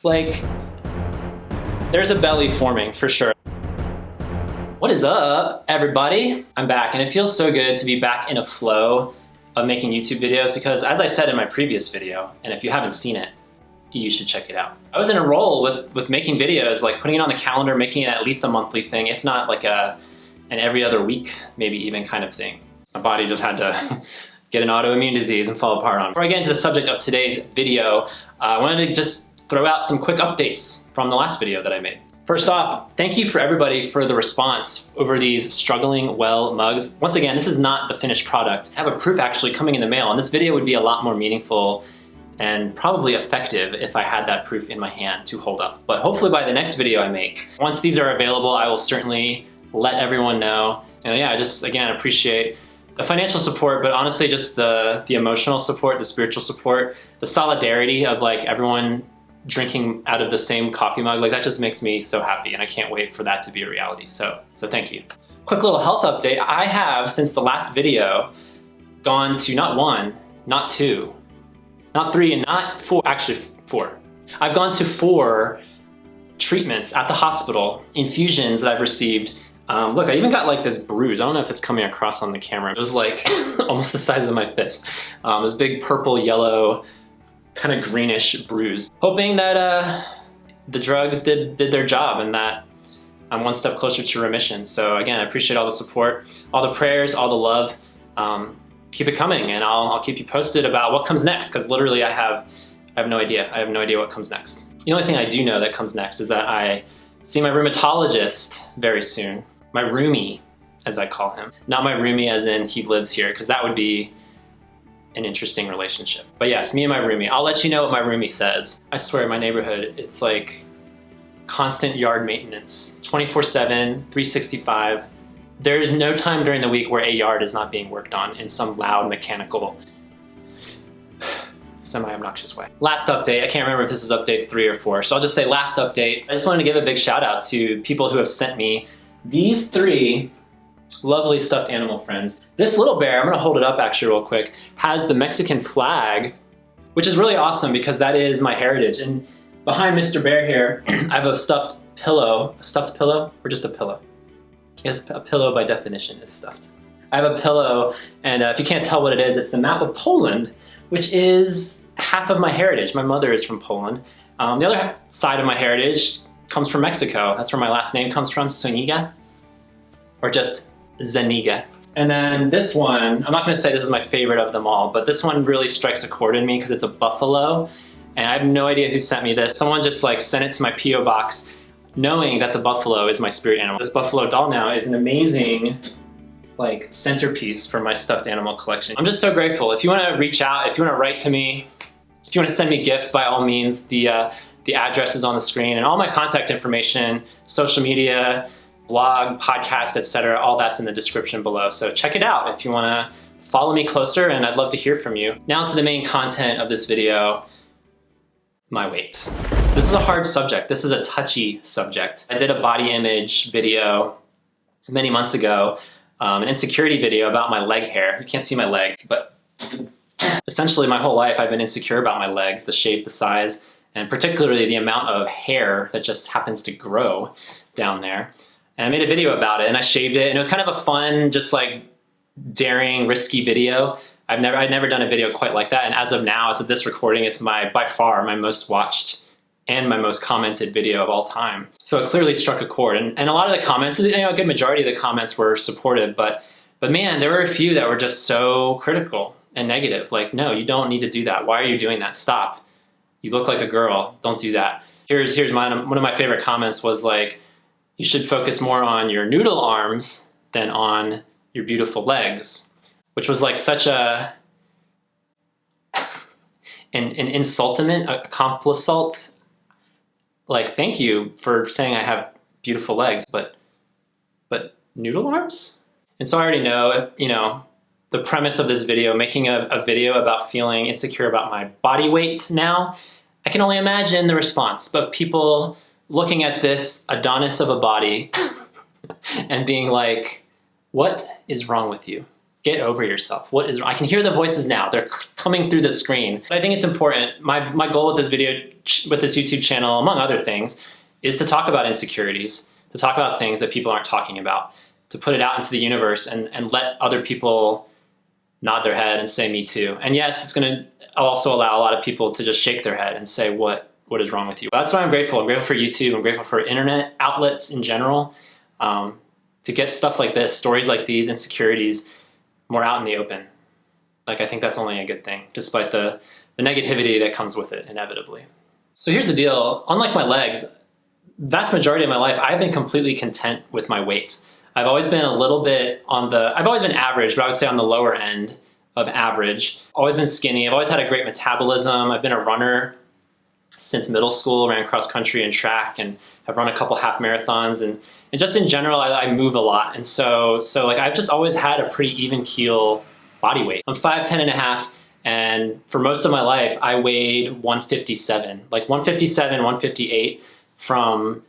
Like, there's a belly forming for sure. What is up, everybody? I'm back, and it feels so good to be back in a flow of making YouTube videos because, as I said in my previous video, and if you haven't seen it, you should check it out. I was in a roll with making videos, like putting it on the calendar, making it at least a monthly thing, if not like an every other week, maybe even kind of thing. My body just had to get an autoimmune disease and fall apart on it. Before I get into the subject of today's video, I wanted to just throw out some quick updates from the last video that I made. First off, thank you for everybody for the response over these struggling well mugs. Once again, this is not the finished product. I have a proof actually coming in the mail, and this video would be a lot more meaningful and probably effective if I had that proof in my hand to hold up. But hopefully by the next video I make, once these are available, I will certainly let everyone know. And yeah, I just, again, appreciate the financial support, but honestly just the emotional support, the spiritual support, the solidarity of like everyone drinking out of the same coffee mug. Like that just makes me so happy, and I can't wait for that to be a reality. So thank you. Quick little health update. I have, since the last video, gone to not one, not two, not three, and not four, actually four. I've gone to 4 treatments at the hospital, infusions that I've received. Look, I even got like this bruise. I don't know if it's coming across on the camera. It was like almost the size of my fist. This big purple, yellow, kind of greenish bruise. Hoping that the drugs did their job and that I'm one step closer to remission. So again, I appreciate all the support, all the prayers, all the love. Keep it coming, and I'll keep you posted about what comes next, because literally I have no idea. I have no idea what comes next. The only thing I do know that comes next is that I see my rheumatologist very soon. My roomie, as I call him. Not my roomie as in he lives here, because that would be an interesting relationship. But yes, me and my roomie. I'll let you know what my roomie says. I swear, my neighborhood, it's like constant yard maintenance, 24/7, 365. There's no time during the week where a yard is not being worked on in some loud, mechanical, semi-obnoxious way. Last update, I can't remember if this is update 3 or 4, so I'll just say last update. I just wanted to give a big shout out to people who have sent me these 3 lovely stuffed animal friends. This little bear, I'm gonna hold it up actually real quick, has the Mexican flag, which is really awesome because that is my heritage. And behind Mr. Bear here, I have a stuffed pillow. A stuffed pillow or just a pillow? Yes, a pillow by definition is stuffed. I have a pillow, and if you can't tell what it is, it's the map of Poland, which is half of my heritage. My mother is from Poland. The other side of my heritage comes from Mexico. That's where my last name comes from, Zuniga, or just Zaniga. And then this one, I'm not gonna say this is my favorite of them all, but this one really strikes a chord in me because it's a buffalo, and I have no idea who sent me this. Someone just like sent it to my P.O. box knowing that the buffalo is my spirit animal. This buffalo doll now is an amazing like centerpiece for my stuffed animal collection. I'm just so grateful. If you wanna reach out, if you wanna write to me, if you wanna send me gifts, by all means, the address is on the screen, and all my contact information, social media, blog, podcast, etc. All that's in the description below. So check it out if you wanna follow me closer, and I'd love to hear from you. Now to the main content of this video, my weight. This is a hard subject. This is a touchy subject. I did a body image video many months ago, an insecurity video about my leg hair. You can't see my legs, but essentially my whole life I've been insecure about my legs, the shape, the size, and particularly the amount of hair that just happens to grow down there. And I made a video about it, and I shaved it, and it was kind of a fun, just like daring, risky video. I'd never done a video quite like that, and as of now, as of this recording, it's by far my most watched and my most commented video of all time. So it clearly struck a chord, and a lot of the comments, you know, a good majority of the comments were supportive, but man, there were a few that were just so critical and negative. Like, no, you don't need to do that. Why are you doing that? Stop. You look like a girl. Don't do that. Here's mine. One of my favorite comments was like, you should focus more on your noodle arms than on your beautiful legs, which was like such an insultament, a compliment. Like, thank you for saying I have beautiful legs, but noodle arms? And so I already know, you know, the premise of this video, making a video about feeling insecure about my body weight now. I can only imagine the response of people looking at this Adonis of a body and being like, what is wrong with you? Get over yourself. What is wrong? I can hear the voices now. They're coming through the screen. But I think it's important. My goal with this video, with this YouTube channel, among other things, is to talk about insecurities, to talk about things that people aren't talking about, to put it out into the universe and let other people nod their head and say, me too. And yes, it's gonna also allow a lot of people to just shake their head and say, what is wrong with you? That's why I'm grateful. I'm grateful for YouTube. I'm grateful for internet outlets in general, to get stuff like this, stories like these, insecurities, more out in the open. Like, I think that's only a good thing, despite the negativity that comes with it, inevitably. So here's the deal. Unlike my legs, vast majority of my life, I've been completely content with my weight. I've always been a little bit I've always been average, but I would say on the lower end of average. Always been skinny. I've always had a great metabolism. I've been a runner since middle school, ran cross country and track, and have run a couple half marathons, and just in general, I move a lot. And so like, I've just always had a pretty even keel body weight. I'm 5'10" and a half, and for most of my life, I weighed 157, like 157, 158 from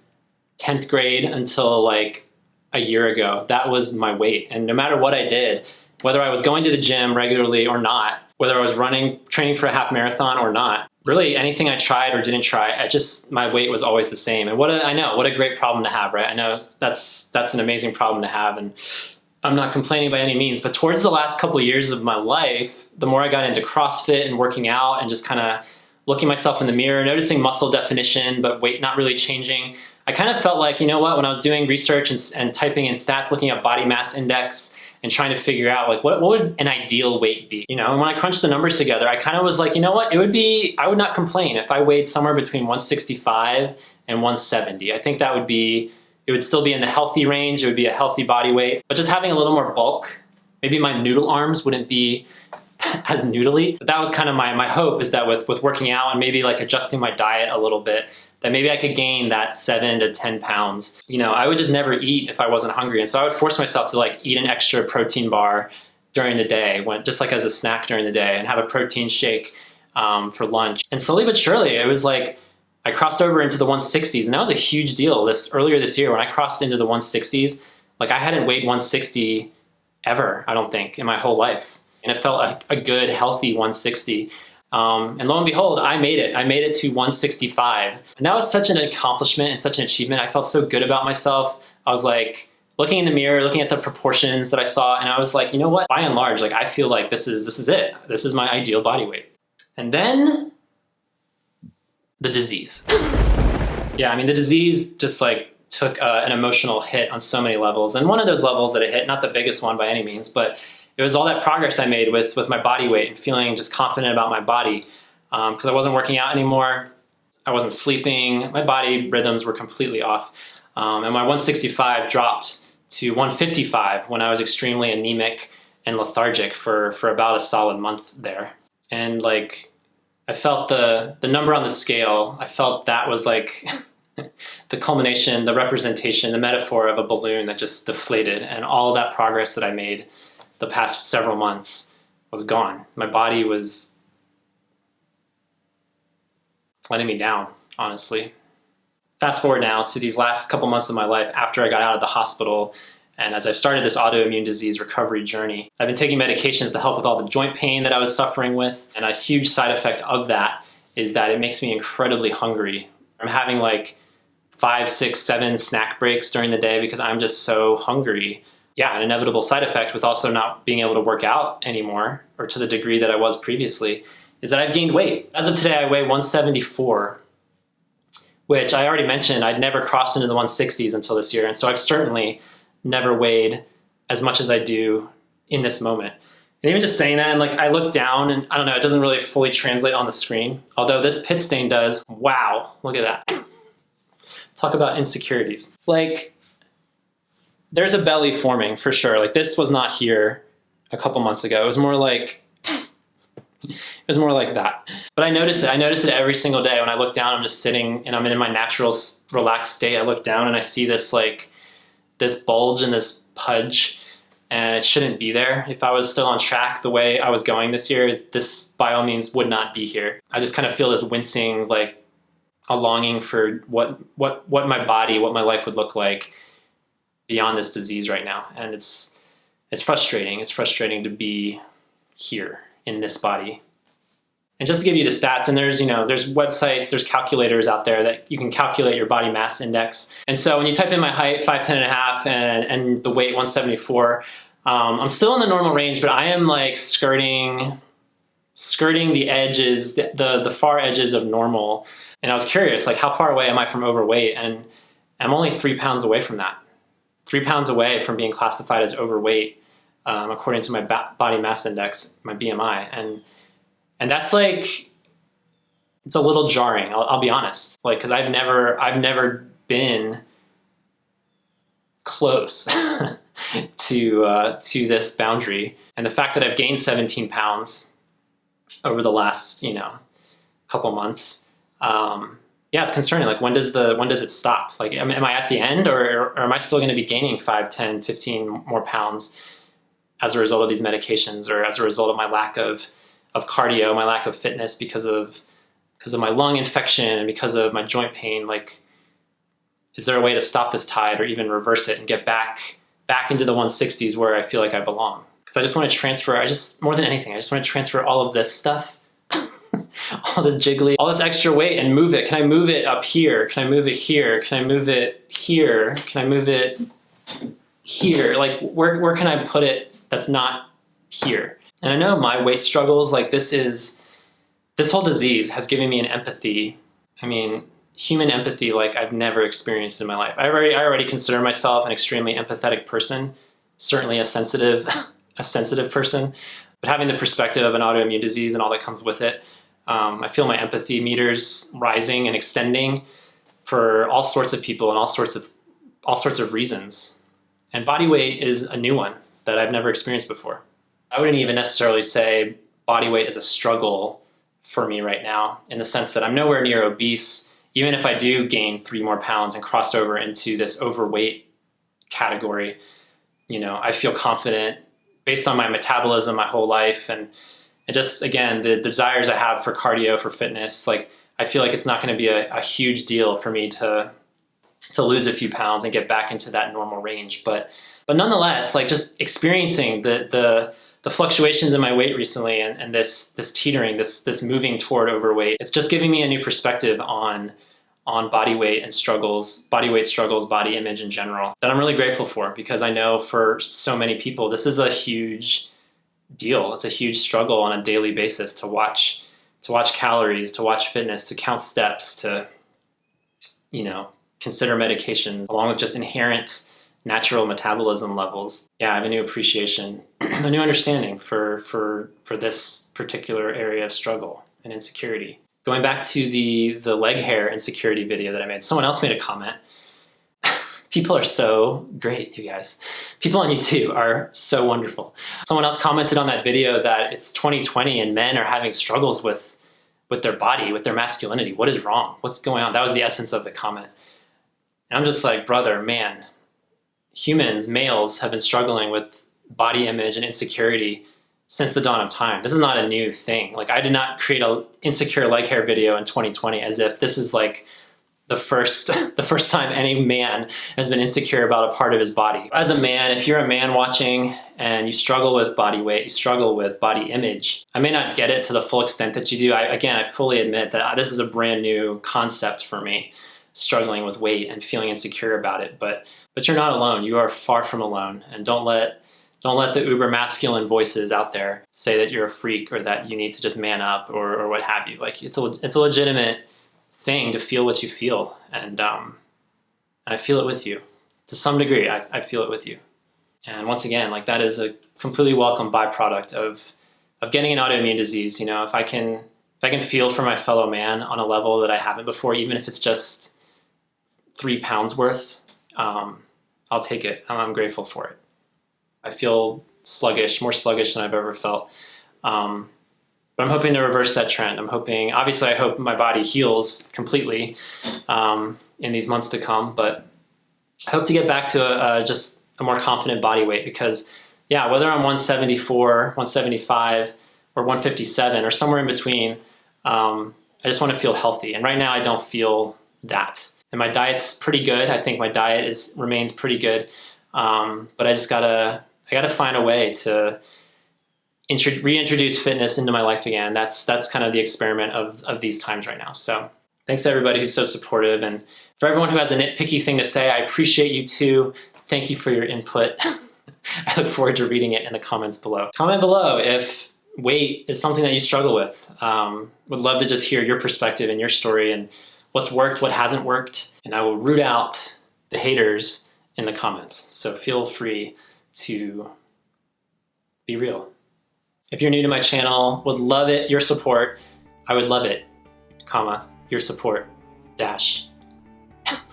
10th grade until like a year ago. That was my weight. And no matter what I did, whether I was going to the gym regularly or not, whether I was training for a half marathon or not, really anything I tried or didn't try, my weight was always the same. And what a great problem to have, right? I know that's an amazing problem to have, and I'm not complaining by any means, but towards the last couple of years of my life, the more I got into CrossFit and working out and just kind of looking myself in the mirror, noticing muscle definition, but weight not really changing, I kind of felt like, you know what, when I was doing research and typing in stats, looking at body mass index and trying to figure out like what would an ideal weight be, you know? And when I crunched the numbers together, I kind of was like, you know what, I would not complain if I weighed somewhere between 165 and 170. I think it would still be in the healthy range. It would be a healthy body weight, but just having a little more bulk, maybe my noodle arms wouldn't be as noodly. But that was kind of my hope, is that with working out and maybe like adjusting my diet a little bit, that maybe I could gain that 7 to 10 pounds. You know, I would just never eat if I wasn't hungry. And so I would force myself to like eat an extra protein bar during the day, just like as a snack during the day, and have a protein shake for lunch. And slowly but surely, it was like, I crossed over into the 160s, and that was a huge deal earlier this year when I crossed into the 160s. Like, I hadn't weighed 160 ever, I don't think, in my whole life. And it felt a good, healthy 160. And lo and behold, I made it. I made it to 165. And that was such an accomplishment and such an achievement. I felt so good about myself. I was like, looking in the mirror, looking at the proportions that I saw, and I was like, you know what? By and large, like, I feel like this is it. This is my ideal body weight. And then the disease. Yeah, I mean, the disease just like took an emotional hit on so many levels. And one of those levels that it hit, not the biggest one by any means, but it was all that progress I made with my body weight and feeling just confident about my body, because I wasn't working out anymore. I wasn't sleeping. My body rhythms were completely off. And my 165 dropped to 155 when I was extremely anemic and lethargic for about a solid month there. And like, I felt the number on the scale, I felt that was like the culmination, the representation, the metaphor of a balloon that just deflated, and all that progress that I made the past several months was gone. My body was letting me down, honestly. Fast forward now to these last couple months of my life after I got out of the hospital, and as I've started this autoimmune disease recovery journey, I've been taking medications to help with all the joint pain that I was suffering with, and a huge side effect of that is that it makes me incredibly hungry. I'm having like 5, 6, 7 snack breaks during the day because I'm just so hungry. Yeah, an inevitable side effect with also not being able to work out anymore, or to the degree that I was previously, is that I've gained weight. As of today, I weigh 174, which I already mentioned, I'd never crossed into the 160s until this year, and so I've certainly never weighed as much as I do in this moment. And even just saying that, and like, I look down and I don't know, it doesn't really fully translate on the screen, although this pit stain does. Wow, look at that. Talk about insecurities. Like, there's a belly forming for sure. Like, this was not here a couple months ago. It was more like that. But I notice it every single day when I look down. I'm just sitting and I'm in my natural relaxed state. I look down and I see this this bulge and this pudge, and it shouldn't be there. If I was still on track the way I was going this year, this by all means would not be here. I just kind of feel this wincing, like a longing for what my body, what my life would look like beyond this disease right now. And it's It's frustrating. It's frustrating to be here in this body. And just to give you the stats, and there's websites, there's calculators out there that you can calculate your body mass index. And so when you type in my height, 5'10.5", and the weight 174, I'm still in the normal range, but I am like skirting the edges, the far edges of normal. And I was curious, like, how far away am I from overweight? And I'm only 3 pounds away from that. 3 pounds away from being classified as overweight, according to my body mass index, my BMI. And that's like, it's a little jarring, I'll be honest. Like, cause I've never been close to this boundary. And the fact that I've gained 17 pounds over the last, couple months, yeah, it's concerning. Like, when does it stop? Like, am I at the end, or am I still going to be gaining 5, 10, 15 more pounds as a result of these medications, or as a result of my lack of cardio, my lack of fitness because of my lung infection and because of my joint pain? Like, is there a way to stop this tide, or even reverse it and get back into the 160s where I feel like I belong? Because I just want to transfer, more than anything, I just want to transfer all of this stuff, all this jiggly, all this extra weight, and move it. Can I move it up here? Can I move it here? Can I move it here? Can I move it here? Like, where can I put it that's not here? And I know my weight struggles, like, this whole disease has given me an empathy. I mean, human empathy like I've never experienced in my life. I already consider myself an extremely empathetic person, certainly a sensitive person, but having the perspective of an autoimmune disease and all that comes with it, I feel my empathy meters rising and extending for all sorts of people and all sorts of reasons. And body weight is a new one that I've never experienced before. I wouldn't even necessarily say body weight is a struggle for me right now, in the sense that I'm nowhere near obese. Even if I do gain 3 more pounds and cross over into this overweight category, I feel confident based on my metabolism my whole life, and just, again, the desires I have for cardio, for fitness. Like, I feel like it's not going to be a huge deal for me to lose a few pounds and get back into that normal range. But nonetheless, like, just experiencing the fluctuations in my weight recently, and this teetering, this moving toward overweight, it's just giving me a new perspective on body weight and struggles, body image in general, that I'm really grateful for, because I know for so many people, this is a huge deal. It's a huge struggle on a daily basis to watch calories, to watch fitness, to count steps, to, consider medications, along with just inherent natural metabolism levels. Yeah, I have a new appreciation, a new understanding for this particular area of struggle and insecurity. Going back to the leg hair insecurity video that I made, someone else made a comment. People are so great, you guys. People on YouTube are so wonderful. Someone else commented on that video that it's 2020 and men are having struggles with their body, with their masculinity. What is wrong? What's going on? That was the essence of the comment. And I'm just like, brother, man, humans, males, have been struggling with body image and insecurity since the dawn of time. This is not a new thing. Like, I did not create an insecure leg hair video in 2020 as if this is like the first time any man has been insecure about a part of his body. As a man, if you're a man watching and you struggle with body weight, you struggle with body image, I may not get it to the full extent that you do. I fully admit that this is a brand new concept for me, struggling with weight and feeling insecure about it. But you're not alone. You are far from alone. And don't let the uber masculine voices out there say that you're a freak, or that you need to just man up, or what have you. Like, it's a legitimate thing to feel what you feel, and I feel it with you to some degree. I feel it with you, and once again, like, that is a completely welcome byproduct of getting an autoimmune disease. If I can feel for my fellow man on a level that I haven't before, even if it's just 3 pounds worth, I'll take it. I'm grateful for it. I feel more sluggish than I've ever felt. But I'm hoping to reverse that trend. Obviously I hope my body heals completely in these months to come, but I hope to get back to just a more confident body weight, because yeah, whether I'm 174, 175, or 157, or somewhere in between, I just want to feel healthy. And right now I don't feel that. And my diet's pretty good. I think my diet remains pretty good. But I I gotta find a way to reintroduce fitness into my life again. That's kind of the experiment of these times right now. So thanks to everybody who's so supportive, and for everyone who has a nitpicky thing to say, I appreciate you too. Thank you for your input. I look forward to reading it in the comments below. Comment below if weight is something that you struggle with. Would love to just hear your perspective and your story and what's worked, what hasn't worked, and I will root out the haters in the comments. So feel free to be real. If you're new to my channel, would love it, your support. I would love it, comma, your support, dash.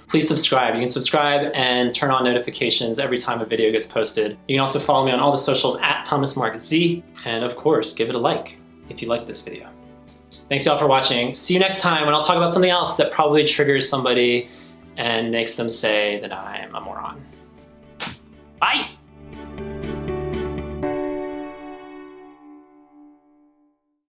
Please subscribe. You can subscribe and turn on notifications every time a video gets posted. You can also follow me on all the socials at ThomasMarkZ, and of course, give it a like if you like this video. Thanks y'all for watching. See you next time when I'll talk about something else that probably triggers somebody and makes them say that I'm a moron. Bye!